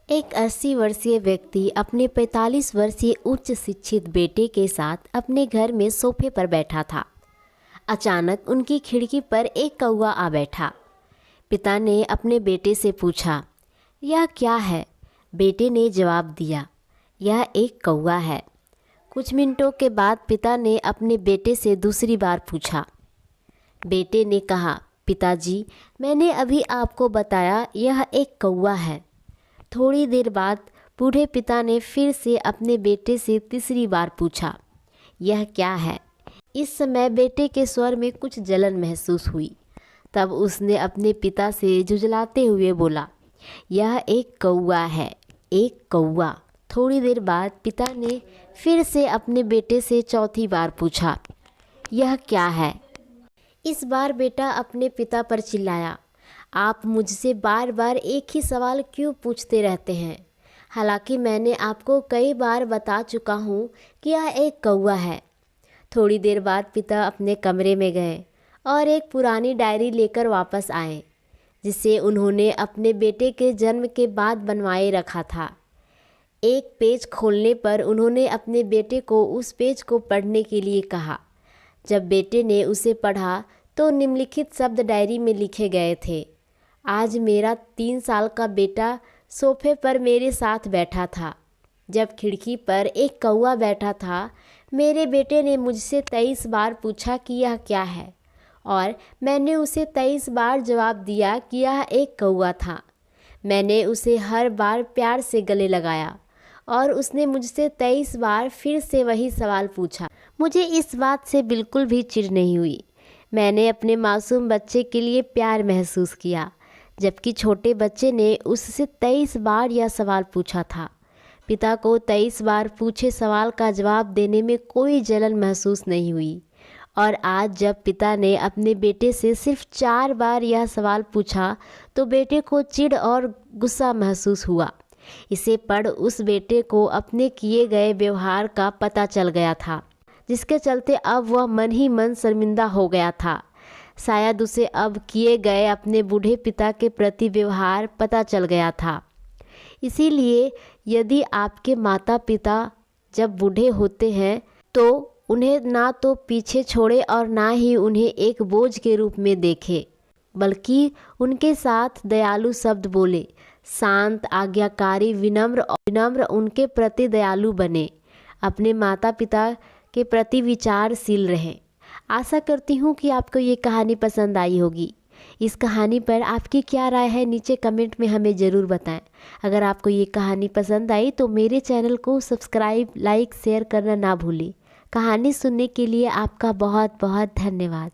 एक 80 वर्षीय व्यक्ति अपने 45 वर्षीय उच्च शिक्षित बेटे के साथ अपने घर में सोफे पर बैठा था। अचानक उनकी खिड़की पर एक कौवा आ बैठा। पिता ने अपने बेटे से पूछा, यह क्या है? बेटे ने जवाब दिया, यह एक कौवा है। कुछ मिनटों के बाद पिता ने अपने बेटे से दूसरी बार पूछा। बेटे ने कहा, पिताजी, मैंने अभी आपको बताया यह एक कौवा है। थोड़ी देर बाद बूढ़े पिता ने फिर से अपने बेटे से तीसरी बार पूछा, यह क्या है? इस समय बेटे के स्वर में कुछ जलन महसूस हुई। तब उसने अपने पिता से झुंझलाते हुए बोला, यह एक कौवा है, एक कौवा। थोड़ी देर बाद पिता ने फिर से अपने बेटे से चौथी बार पूछा, यह क्या है? इस बार बेटा अपने पिता पर चिल्लाया, आप मुझसे बार बार एक ही सवाल क्यों पूछते रहते हैं? हालांकि मैंने आपको कई बार बता चुका हूँ कि यह एक कौवा है। थोड़ी देर बाद पिता अपने कमरे में गए और एक पुरानी डायरी लेकर वापस आए, जिसे उन्होंने अपने बेटे के जन्म के बाद बनवाए रखा था। एक पेज खोलने पर उन्होंने अपने बेटे को उस पेज को पढ़ने के लिए कहा। जब बेटे ने उसे पढ़ा तो निम्नलिखित शब्द डायरी में लिखे गए थे, आज मेरा 3 साल का बेटा सोफे पर मेरे साथ बैठा था। जब खिड़की पर एक कौवा बैठा था, मेरे बेटे ने मुझसे 23 बार पूछा कि यह क्या है, और मैंने उसे 23 बार जवाब दिया कि यह एक कौवा था। मैंने उसे हर बार प्यार से गले लगाया और उसने मुझसे 23 बार फिर से वही सवाल पूछा। मुझे इस बात से बिल्कुल भी चिढ़ नहीं हुई। मैंने अपने मासूम बच्चे के लिए प्यार महसूस किया, जबकि छोटे बच्चे ने उससे 23 बार यह सवाल पूछा था। पिता को 23 बार पूछे सवाल का जवाब देने में कोई जलन महसूस नहीं हुई, और आज जब पिता ने अपने बेटे से सिर्फ 4 बार यह सवाल पूछा तो बेटे को चिढ़ और गुस्सा महसूस हुआ। इसे पढ़ उस बेटे को अपने किए गए व्यवहार का पता चल गया था, जिसके चलते अब वह मन ही मन शर्मिंदा हो गया था। शायद उसे अब किए गए अपने बूढ़े पिता के प्रति व्यवहार पता चल गया था। इसीलिए यदि आपके माता पिता जब बूढ़े होते हैं तो उन्हें ना तो पीछे छोड़े और ना ही उन्हें एक बोझ के रूप में देखे, बल्कि उनके साथ दयालु शब्द बोले, शांत, आज्ञाकारी, विनम्र उनके प्रति दयालु बने, अपने माता पिता के प्रति विचारशील रहें। आशा करती हूँ कि आपको ये कहानी पसंद आई होगी। इस कहानी पर आपकी क्या राय है नीचे कमेंट में हमें ज़रूर बताएं। अगर आपको ये कहानी पसंद आई तो मेरे चैनल को सब्सक्राइब, लाइक, शेयर करना ना भूलें। कहानी सुनने के लिए आपका बहुत बहुत धन्यवाद।